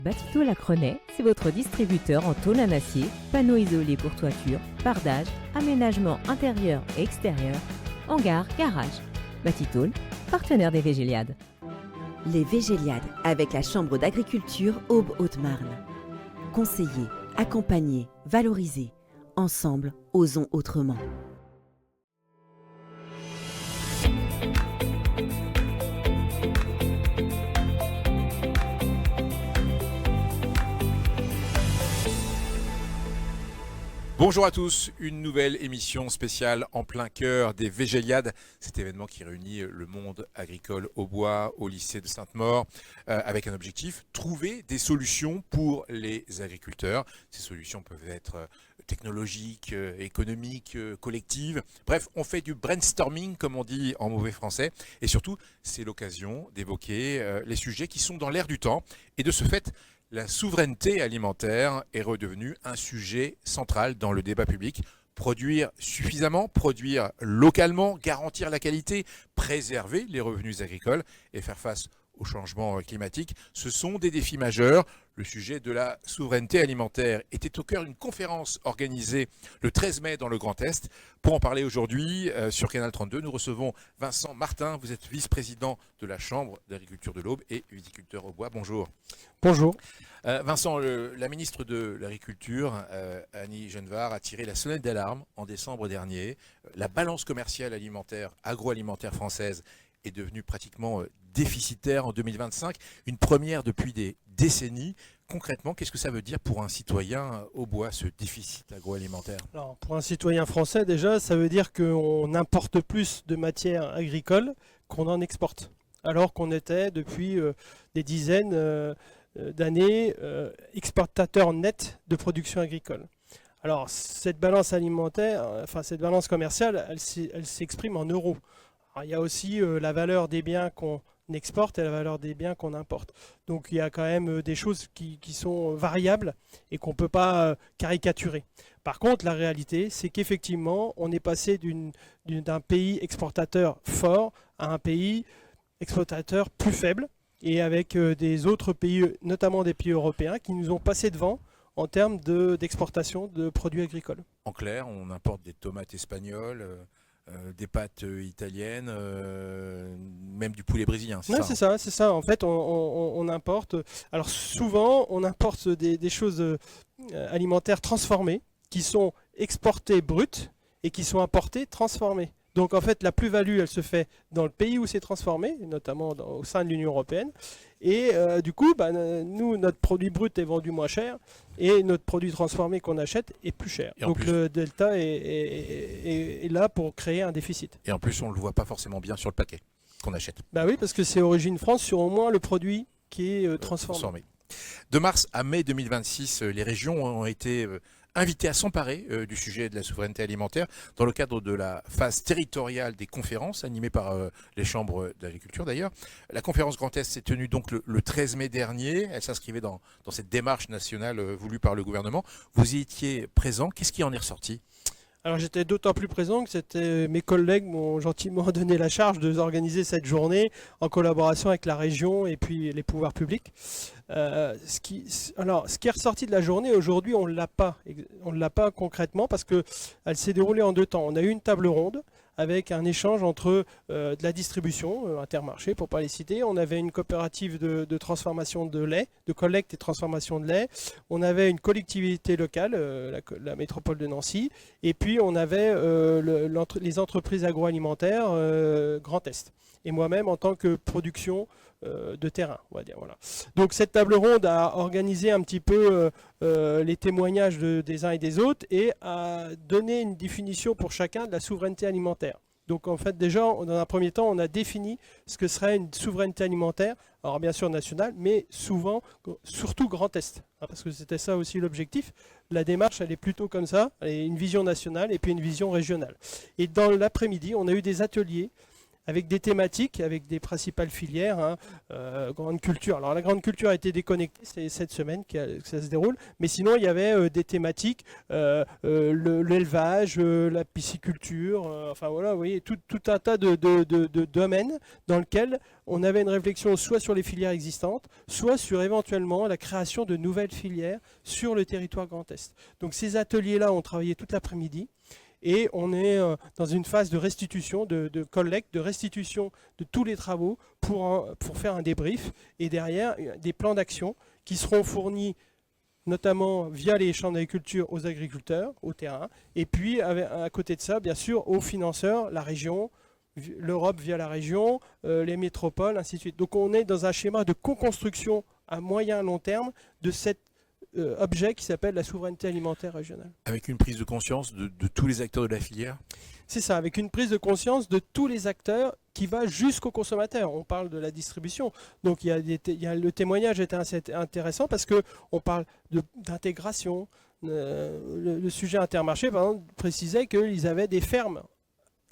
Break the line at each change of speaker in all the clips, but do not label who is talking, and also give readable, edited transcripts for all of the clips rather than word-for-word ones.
Batito Lacrenay, c'est votre distributeur en tôle en acier, panneaux isolés pour toiture, bardage, aménagement intérieur et extérieur, hangar, garage. Batitol, partenaire des Végéliades.
Les Végéliades avec la Chambre d'agriculture Aube-Haute-Marne. Conseiller, accompagner, valoriser. Ensemble, osons autrement.
Bonjour à tous, une nouvelle émission spéciale en plein cœur des Végéliades, cet événement qui réunit le monde agricole au bois, au lycée de Sainte-Maure, avec un objectif, trouver des solutions pour les agriculteurs. Ces solutions peuvent être technologiques, économiques, collectives. Bref, on fait du brainstorming, comme on dit en mauvais français, et surtout, c'est l'occasion d'évoquer les sujets qui sont dans l'air du temps, et de ce fait, la souveraineté alimentaire est redevenue un sujet central dans le débat public. Produire suffisamment, produire localement, garantir la qualité, préserver les revenus agricoles et faire face au changement climatique, ce sont des défis majeurs. Le sujet de la souveraineté alimentaire était au cœur d'une conférence organisée le 13 mai dans le Grand Est. Pour en parler aujourd'hui, sur Canal 32, nous recevons Vincent Martin. Vous êtes vice-président de la Chambre d'agriculture de l'Aube et viticulteur au bois. Bonjour.
Bonjour.
Vincent, la ministre de l'Agriculture, Annie Genevard, a tiré la sonnette d'alarme en décembre dernier. La balance commerciale alimentaire, agroalimentaire française est devenue pratiquement déficitaire en 2025, une première depuis des décennies. Concrètement, qu'est-ce que ça veut dire pour un citoyen au bois, ce déficit agroalimentaire ?
Alors, pour un citoyen français, déjà, ça veut dire qu'on importe plus de matières agricoles qu'on en exporte, alors qu'on était depuis des dizaines d'années exportateur net de production agricole. Alors, cette balance alimentaire, cette balance commerciale, elle s'exprime en euros. Alors, il y a aussi la valeur des biens qu'on exporte et la valeur des biens qu'on importe. Donc il y a quand même des choses qui sont variables et qu'on ne peut pas caricaturer. Par contre, la réalité, c'est qu'effectivement, on est passé d'un pays exportateur fort à un pays exportateur plus faible et avec des autres pays, notamment des pays européens, qui nous ont passé devant en termes d'exportation de produits agricoles.
En clair, on importe des tomates espagnoles, des pâtes italiennes, même du poulet brésilien, c'est ça,
c'est ça. En fait, on importe. Alors souvent, on importe des choses alimentaires transformées qui sont exportées brutes et qui sont importées transformées. Donc en fait, la plus-value, elle se fait dans le pays où c'est transformé, notamment au sein de l'Union européenne. Et du coup, nous, notre produit brut est vendu moins cher et notre produit transformé qu'on achète est plus cher. Donc le delta est là pour créer un déficit.
Et en plus, on ne le voit pas forcément bien sur le paquet qu'on achète.
Bah oui, parce que c'est Origine France sur au moins le produit qui est transformé.
De mars à mai 2026, les régions ont été invitées à s'emparer du sujet de la souveraineté alimentaire dans le cadre de la phase territoriale des conférences animées par les chambres d'agriculture d'ailleurs. La conférence Grand Est s'est tenue donc le 13 mai dernier. Elle s'inscrivait dans cette démarche nationale voulue par le gouvernement. Vous y étiez présent. Qu'est-ce qui en est ressorti ?
Alors j'étais d'autant plus présent que mes collègues m'ont gentiment donné la charge d'organiser cette journée en collaboration avec la région et puis les pouvoirs publics. Ce qui est ressorti de la journée aujourd'hui, on ne l'a pas concrètement parce qu'elle s'est déroulée en deux temps. On a eu une table ronde avec un échange entre de la distribution, Intermarché pour ne pas les citer. On avait une coopérative de transformation de lait, de collecte et transformation de lait. On avait une collectivité locale, la métropole de Nancy. Et puis on avait les entreprises agroalimentaires Grand Est. Et moi-même en tant que production de terrain, on va dire. Voilà. Donc cette table ronde a organisé un petit peu les témoignages des uns et des autres et a donné une définition pour chacun de la souveraineté alimentaire. Donc en fait déjà, dans un premier temps, on a défini ce que serait une souveraineté alimentaire, alors bien sûr nationale, mais surtout Grand Est, parce que c'était ça aussi l'objectif. La démarche, elle est plutôt comme ça, elle est une vision nationale et puis une vision régionale. Et dans l'après-midi, on a eu des ateliers avec des thématiques, avec des principales filières, grande culture. Alors la grande culture a été déconnectée, c'est cette semaine que ça se déroule, mais sinon il y avait des thématiques, l'élevage, la pisciculture, enfin voilà, vous voyez, tout un tas de domaines dans lesquels on avait une réflexion soit sur les filières existantes, soit sur éventuellement la création de nouvelles filières sur le territoire Grand Est. Donc ces ateliers-là ont travaillé toute l'après-midi. Et on est dans une phase de restitution, de collecte, de restitution de tous les travaux pour faire un débrief. Et derrière, des plans d'action qui seront fournis notamment via les chambres d'agriculture aux agriculteurs, au terrain. Et puis, à côté de ça, bien sûr, aux financeurs, la région, l'Europe via la région, les métropoles, ainsi de suite. Donc on est dans un schéma de co-construction à moyen long terme de cet objet qui s'appelle la souveraineté alimentaire régionale.
Avec une prise de conscience de tous les acteurs de la filière ?
C'est ça, avec une prise de conscience de tous les acteurs qui va jusqu'au consommateur. On parle de la distribution. Donc le témoignage était assez intéressant parce qu'on parle d'intégration. Le sujet Intermarché, par exemple, précisait qu'ils avaient des fermes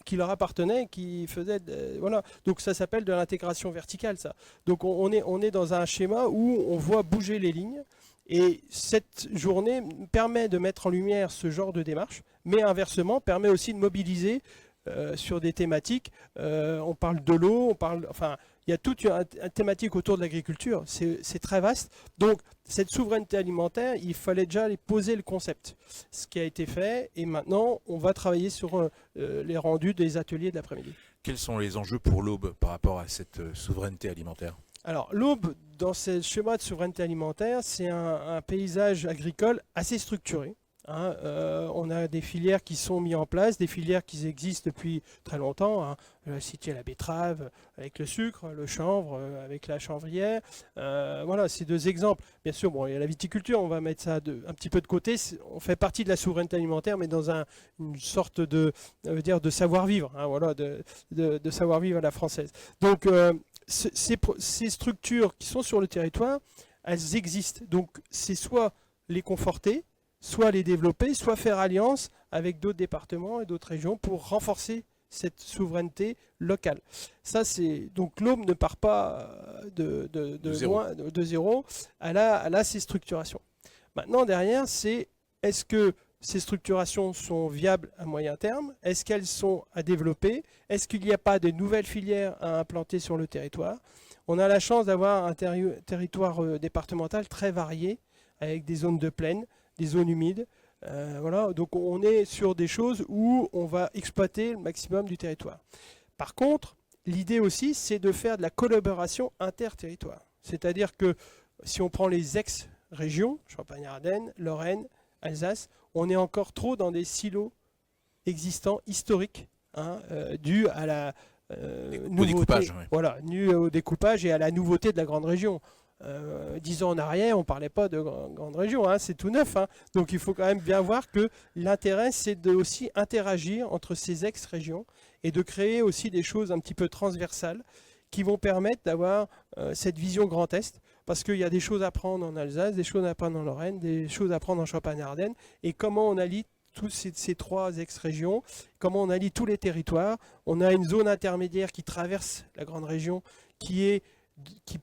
qui leur appartenaient, qui faisaient... voilà. Donc ça s'appelle de l'intégration verticale, ça. Donc on est dans un schéma où on voit bouger les lignes. Et cette journée permet de mettre en lumière ce genre de démarche, mais inversement permet aussi de mobiliser sur des thématiques. On parle de l'eau, il y a toute une thématique autour de l'agriculture, c'est très vaste. Donc cette souveraineté alimentaire, il fallait déjà poser le concept, ce qui a été fait, et maintenant on va travailler sur les rendus des ateliers de l'après-midi.
Quels sont les enjeux pour l'Aube par rapport à cette souveraineté alimentaire ?
Alors l'Aube, dans ce schéma de souveraineté alimentaire, c'est un paysage agricole assez structuré. On a des filières qui sont mises en place, des filières qui existent depuis très longtemps. Je vais citer la betterave avec le sucre, le chanvre avec la chanvrière. Voilà, c'est deux exemples. Bien sûr, il y a la viticulture, on va mettre ça un petit peu de côté. On fait partie de la souveraineté alimentaire, mais dans une sorte de savoir-vivre, voilà, de savoir-vivre à la française. Donc, ces structures qui sont sur le territoire, elles existent. Donc, c'est soit les conforter, soit les développer, soit faire alliance avec d'autres départements et d'autres régions pour renforcer cette souveraineté locale. Ça, donc l'Aube ne part pas de zéro. Elle a ses structurations. Maintenant, derrière, est-ce que ces structurations sont viables à moyen terme? Est-ce qu'elles sont à développer? Est-ce qu'il n'y a pas de nouvelles filières à implanter sur le territoire? On a la chance d'avoir un territoire départemental très varié, avec des zones de plaine, des zones humides. Voilà. Donc on est sur des choses où on va exploiter le maximum du territoire. Par contre, l'idée aussi, c'est de faire de la collaboration interterritoire. C'est-à-dire que si on prend les ex-régions, Champagne-Ardenne, Lorraine, Alsace, on est encore trop dans des silos existants, historiques, dus à la nouveauté,
découpage, ouais.
Voilà, dus au découpage et à la nouveauté de la grande région. 10 ans en arrière, on ne parlait pas de grande région, c'est tout neuf. Donc il faut quand même bien voir que l'intérêt, c'est de aussi interagir entre ces ex-régions et de créer aussi des choses un petit peu transversales qui vont permettre d'avoir cette vision Grand Est, parce qu'il y a des choses à prendre en Alsace, des choses à prendre en Lorraine, des choses à prendre en Champagne-Ardenne, et comment on allie toutes ces trois ex-régions, comment on allie tous les territoires. On a une zone intermédiaire qui traverse la grande région, qui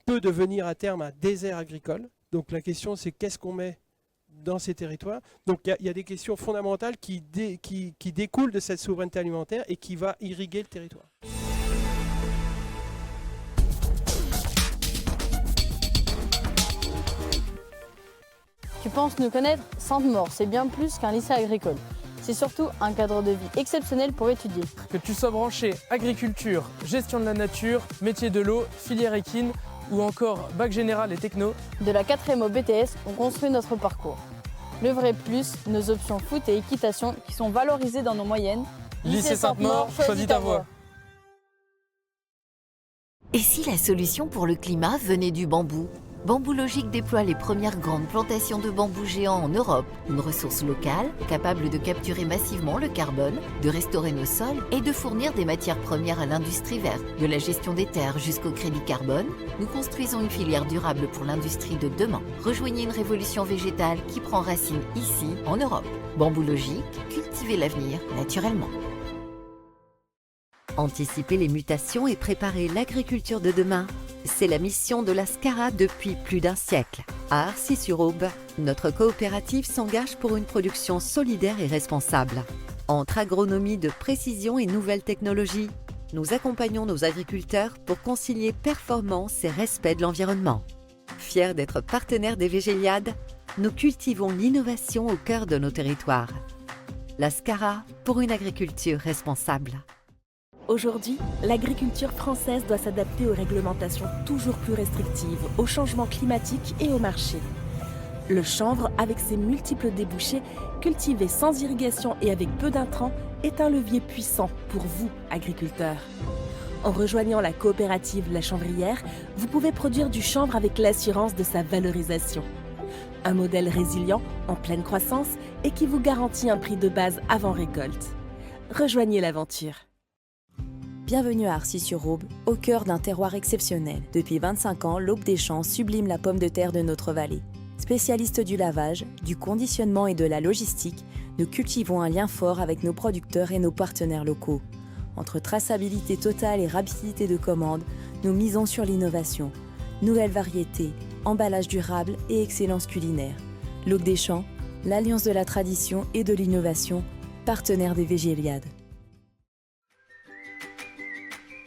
peut devenir à terme un désert agricole. Donc la question, c'est qu'est-ce qu'on met dans ces territoires. Donc il y a des questions fondamentales qui découlent de cette souveraineté alimentaire et qui va irriguer le territoire.
Tu penses nous connaître? Sainte-Maure, c'est bien plus qu'un lycée agricole. C'est surtout un cadre de vie exceptionnel pour étudier.
Que tu sois branché agriculture, gestion de la nature, métier de l'eau, filière équine ou encore bac général et techno.
De la 4e au BTS, on construit notre parcours. Le vrai plus, nos options foot et équitation qui sont valorisées dans nos moyennes.
Lycée Sainte-Maure, choisis ta voie.
Et si la solution pour le climat venait du bambou? Bambou Logique déploie les premières grandes plantations de bambou géants en Europe, une ressource locale capable de capturer massivement le carbone, de restaurer nos sols et de fournir des matières premières à l'industrie verte. De la gestion des terres jusqu'au crédit carbone, nous construisons une filière durable pour l'industrie de demain. Rejoignez une révolution végétale qui prend racine ici, en Europe. Bambou Logique, cultivez l'avenir naturellement.
Anticiper les mutations et préparer l'agriculture de demain, c'est la mission de la SCARA depuis plus d'un siècle. À Arcis-sur-Aube, notre coopérative s'engage pour une production solidaire et responsable. Entre agronomie de précision et nouvelles technologies, nous accompagnons nos agriculteurs pour concilier performance et respect de l'environnement. Fiers d'être partenaires des Végéliades, nous cultivons l'innovation au cœur de nos territoires. La SCARA pour une agriculture responsable.
Aujourd'hui, l'agriculture française doit s'adapter aux réglementations toujours plus restrictives, aux changements climatiques et au marché. Le chanvre, avec ses multiples débouchés, cultivé sans irrigation et avec peu d'intrants, est un levier puissant pour vous, agriculteurs. En rejoignant la coopérative La Chanvrière, vous pouvez produire du chanvre avec l'assurance de sa valorisation. Un modèle résilient, en pleine croissance et qui vous garantit un prix de base avant récolte. Rejoignez l'aventure.
Bienvenue à Arcis-sur-Aube, au cœur d'un terroir exceptionnel. Depuis 25 ans, l'Aube des Champs sublime la pomme de terre de notre vallée. Spécialistes du lavage, du conditionnement et de la logistique, nous cultivons un lien fort avec nos producteurs et nos partenaires locaux. Entre traçabilité totale et rapidité de commande, nous misons sur l'innovation. Nouvelles variétés, emballage durable et excellence culinaire. L'Aube des Champs, l'alliance de la tradition et de l'innovation, partenaire des Végéliades.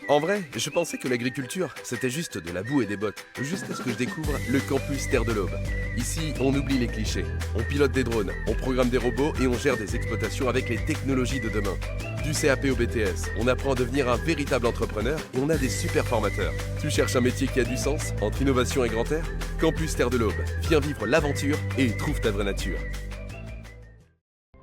En vrai, je pensais que l'agriculture, c'était juste de la boue et des bottes, jusqu'à ce que je découvre le campus Terre de l'Aube. Ici, on oublie les clichés. On pilote des drones, on programme des robots et on gère des exploitations avec les technologies de demain. Du CAP au BTS, on apprend à devenir un véritable entrepreneur et on a des super formateurs. Tu cherches un métier qui a du sens, entre innovation et grand air ? Campus Terre de l'Aube, viens vivre l'aventure et trouve ta vraie nature.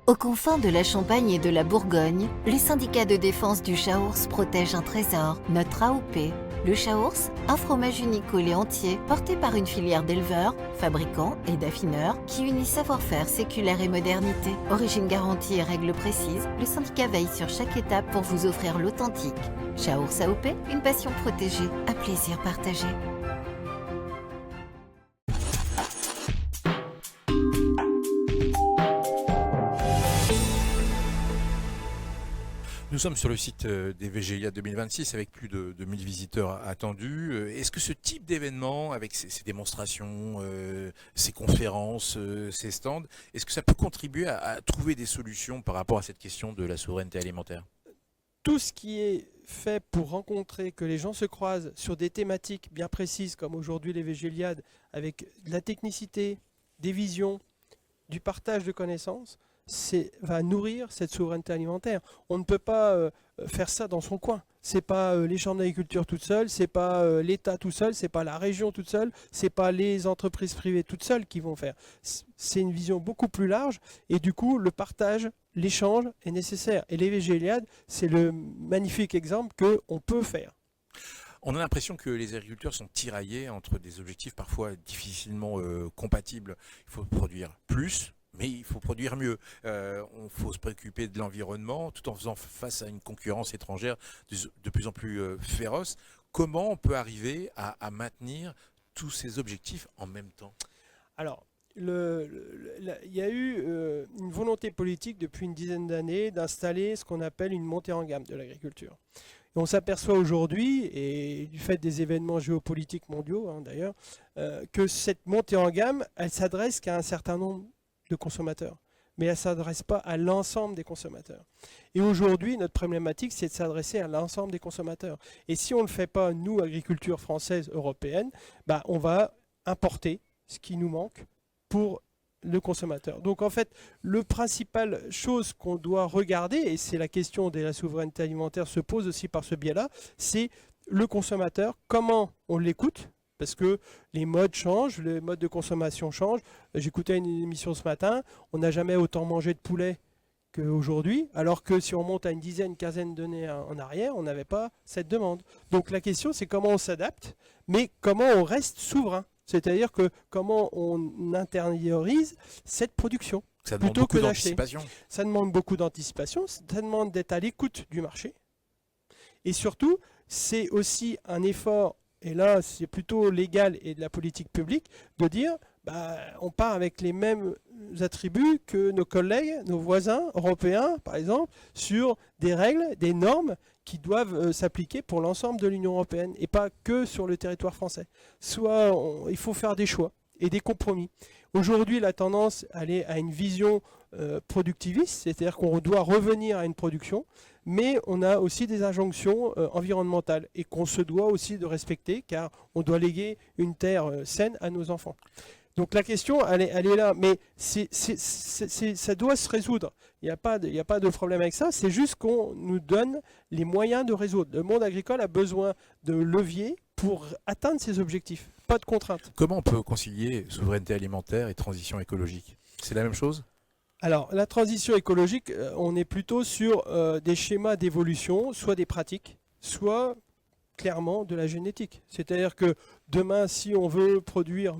Aux confins de la Champagne et de la Bourgogne, les syndicats de défense du Chaours protègent un trésor, notre AOP. Le Chaours, un fromage unique au lait entier, porté par une filière d'éleveurs, fabricants et d'affineurs qui unit savoir-faire séculaire et modernité. Origine garantie et règles précises, le syndicat veille sur chaque étape pour vous offrir l'authentique. Chaours AOP, une passion protégée, un plaisir partagé.
Nous sommes sur le site des Végéliades 2026 avec plus de 1000 visiteurs attendus. Est-ce que ce type d'événement, avec ces démonstrations, ces conférences, ces stands, est-ce que ça peut contribuer à trouver des solutions par rapport à cette question de la souveraineté alimentaire ?
Tout ce qui est fait pour rencontrer, que les gens se croisent sur des thématiques bien précises, comme aujourd'hui les Végéliades, avec de la technicité, des visions, du partage de connaissances, va nourrir cette souveraineté alimentaire. On ne peut pas faire ça dans son coin. C'est pas les chambres d'agriculture toutes seules, c'est pas l'État tout seul, c'est pas la région toute seule, c'est pas les entreprises privées toutes seules qui vont faire. C'est une vision beaucoup plus large et du coup le partage, l'échange est nécessaire. Et les Végéliades, c'est le magnifique exemple qu'on peut faire.
On a l'impression que les agriculteurs sont tiraillés entre des objectifs parfois difficilement compatibles. Il faut produire plus, mais il faut produire mieux. Il faut se préoccuper de l'environnement tout en faisant face à une concurrence étrangère de plus en plus féroce. Comment on peut arriver à maintenir tous ces objectifs en même temps ?
Alors, il y a eu une volonté politique depuis une dizaine d'années d'installer ce qu'on appelle une montée en gamme de l'agriculture. Et on s'aperçoit aujourd'hui, et du fait des événements géopolitiques mondiaux d'ailleurs, que cette montée en gamme, elle s'adresse qu'à un certain nombre de consommateurs, mais elle ne s'adresse pas à l'ensemble des consommateurs. Et aujourd'hui, notre problématique, c'est de s'adresser à l'ensemble des consommateurs. Et si on ne le fait pas, nous, agriculture française, européenne, on va importer ce qui nous manque pour le consommateur. Donc en fait, le principal chose qu'on doit regarder, et c'est la question de la souveraineté alimentaire se pose aussi par ce biais-là, c'est le consommateur, comment on l'écoute, parce que les modes changent, les modes de consommation changent. J'écoutais une émission ce matin, on n'a jamais autant mangé de poulet qu'aujourd'hui, alors que si on monte à une dizaine, quinzaine d'années en arrière, on n'avait pas cette demande. Donc la question, c'est comment on s'adapte, mais comment on reste souverain. C'est-à-dire que comment on intériorise cette production
ça demande
plutôt que
beaucoup
d'acheter. Ça demande beaucoup d'anticipation, ça demande d'être à l'écoute du marché. Et surtout, c'est aussi un effort, et là c'est plutôt légal et de la politique publique, de dire on part avec les mêmes attributs que nos collègues, nos voisins européens par exemple, sur des règles, des normes qui doivent s'appliquer pour l'ensemble de l'Union européenne et pas que sur le territoire français. Soit il faut faire des choix et des compromis. Aujourd'hui, la tendance, elle est à une vision productiviste, c'est-à-dire qu'on doit revenir à une production, mais on a aussi des injonctions environnementales et qu'on se doit aussi de respecter, car on doit léguer une terre saine à nos enfants. Donc la question, elle est là, mais ça doit se résoudre. Il n'y a pas de problème avec ça, c'est juste qu'on nous donne les moyens de résoudre. Le monde agricole a besoin de leviers pour atteindre ses objectifs, pas de contraintes.
Comment on peut concilier souveraineté alimentaire et transition écologique? C'est la même chose?
Alors, la transition écologique, on est plutôt sur des schémas d'évolution, soit des pratiques, soit clairement de la génétique. C'est-à-dire que demain, si on veut produire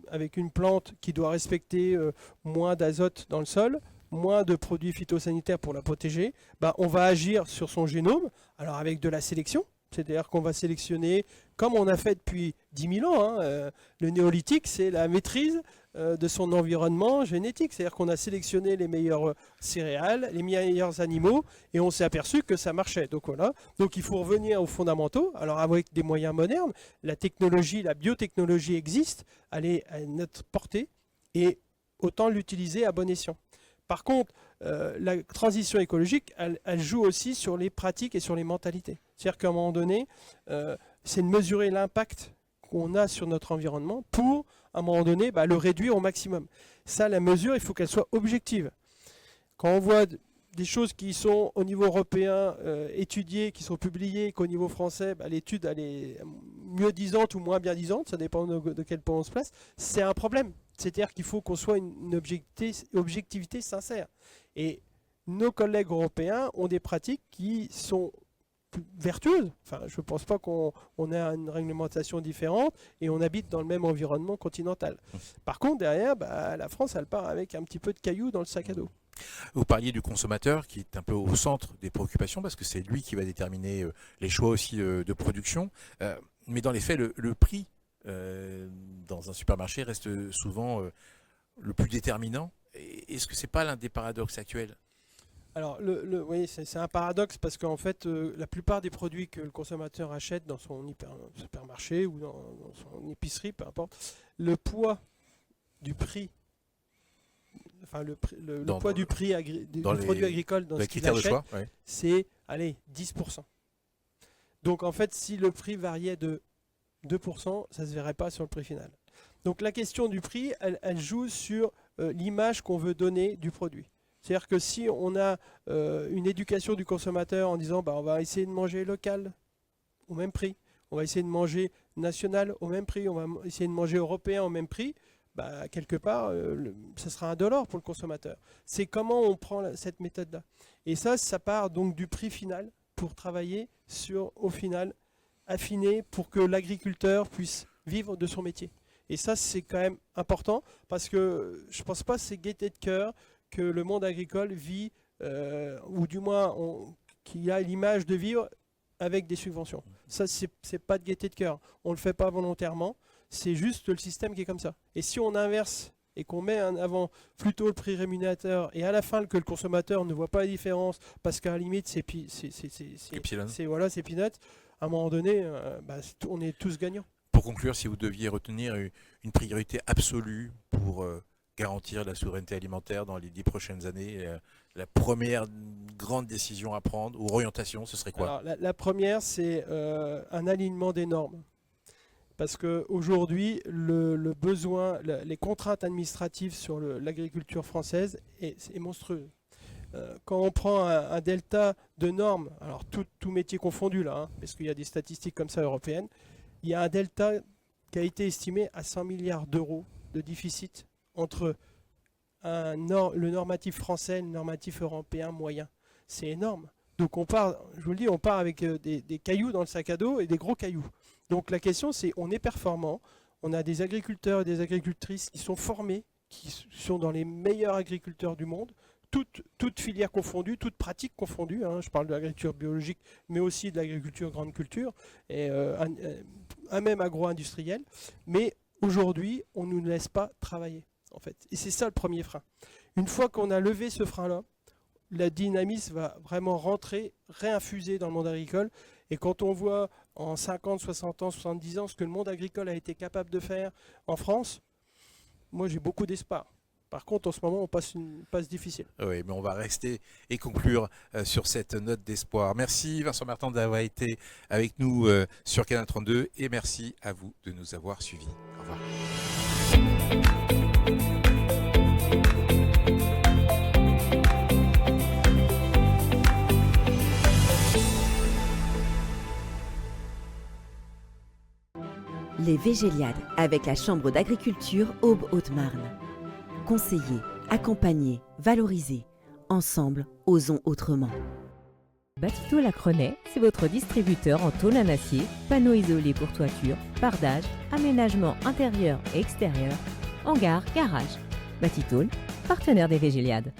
avec une plante qui doit respecter moins d'azote dans le sol, moins de produits phytosanitaires pour la protéger, on va agir sur son génome, alors avec de la sélection, c'est-à-dire qu'on va sélectionner, comme on a fait depuis 10 000 ans, le néolithique, c'est la maîtrise de son environnement génétique, c'est-à-dire qu'on a sélectionné les meilleures céréales, les meilleurs animaux, et on s'est aperçu que ça marchait. Donc voilà, donc il faut revenir aux fondamentaux, alors avec des moyens modernes, la technologie, la biotechnologie existe, elle est à notre portée, et autant l'utiliser à bon escient. Par contre, la transition écologique, elle joue aussi sur les pratiques et sur les mentalités. C'est-à-dire qu'à un moment donné, c'est de mesurer l'impact qu'on a sur notre environnement pour, à un moment donné, le réduire au maximum. Ça, la mesure, il faut qu'elle soit objective. Quand on voit des choses qui sont au niveau européen étudiées, qui sont publiées, qu'au niveau français, l'étude elle est mieux disante ou moins bien disante, ça dépend de quel point on se place, c'est un problème. C'est-à-dire qu'il faut qu'on soit une objectivité sincère. Et nos collègues européens ont des pratiques qui sont vertueuses. Enfin, je ne pense pas qu'on ait une réglementation différente et on habite dans le même environnement continental. Par contre, derrière, la France, elle part avec un petit peu de cailloux dans le sac à dos.
Vous parliez du consommateur qui est un peu au centre des préoccupations parce que c'est lui qui va déterminer les choix aussi de production. Mais dans les faits, le prix dans un supermarché reste souvent le plus déterminant. Est-ce que ce n'est pas l'un des paradoxes actuels?
Alors, oui, c'est un paradoxe parce qu'en fait, la plupart des produits que le consommateur achète dans son supermarché ou dans son épicerie, peu importe, le poids du prix, enfin le poids du prix du produit agricole dans ce qu'il achète,
ouais,
c'est 10%. Donc en fait, si le prix variait de 2%, ça ne se verrait pas sur le prix final. Donc la question du prix, elle joue sur l'image qu'on veut donner du produit. C'est-à-dire que si on a une éducation du consommateur en disant on va essayer de manger local au même prix, on va essayer de manger national au même prix, on va essayer de manger européen au même prix, quelque part, ça sera indolore pour le consommateur. C'est comment on prend cette méthode-là. Et ça part donc du prix final pour travailler sur, au final, affiner pour que l'agriculteur puisse vivre de son métier. Et ça, c'est quand même important parce que je ne pense pas que c'est gaieté de cœur que le monde agricole vit, ou du moins qu'il a l'image de vivre avec des subventions. Ça, c'est pas de gaieté de cœur. On ne le fait pas volontairement, c'est juste le système qui est comme ça. Et si on inverse et qu'on met en avant plutôt le prix rémunérateur et à la fin que le consommateur ne voit pas la différence parce qu'à la limite c'est peanuts, à un moment donné, on est tous gagnants.
Pour conclure, si vous deviez retenir une priorité absolue pour garantir la souveraineté alimentaire dans les 10 prochaines années, la première grande décision à prendre ou orientation, ce serait quoi?
Alors, la première, c'est un alignement des normes. Parce qu'aujourd'hui, le besoin, les contraintes administratives sur l'agriculture française est monstrueuse. Quand on prend un delta de normes, alors tout métier confondu là, parce qu'il y a des statistiques comme ça européennes, il y a un delta qui a été estimé à 100 milliards d'euros de déficit entre le normatif français et le normatif européen moyen. C'est énorme. Donc on part, je vous le dis, on part avec des cailloux dans le sac à dos et des gros cailloux. Donc la question c'est, on est performant, on a des agriculteurs et des agricultrices qui sont formés, qui sont dans les meilleurs agriculteurs du monde, toutes filières confondues, toutes pratiques confondues, je parle de l'agriculture biologique, mais aussi de l'agriculture grande culture, et un même agro-industriel. Mais aujourd'hui, on ne nous laisse pas travailler, en fait. Et c'est ça le premier frein. Une fois qu'on a levé ce frein-là, la dynamisme va vraiment rentrer, réinfuser dans le monde agricole. Et quand on voit en 50, 60 ans, 70 ans ce que le monde agricole a été capable de faire en France, moi j'ai beaucoup d'espoir. Par contre, en ce moment, on passe une passe difficile.
Oui, mais on va rester et conclure sur cette note d'espoir. Merci Vincent Martin d'avoir été avec nous sur Canal 32 et merci à vous de nous avoir suivis. Au revoir.
Les Végéliades avec la Chambre d'agriculture Aube-Haute-Marne. Conseiller, accompagner, valoriser. Ensemble, osons autrement.
Batito Lacrenay, c'est votre distributeur en tôle en acier, panneaux isolés pour toiture, pardage, aménagement intérieur et extérieur, hangar, garage. Batitôle, partenaire des Végéliades.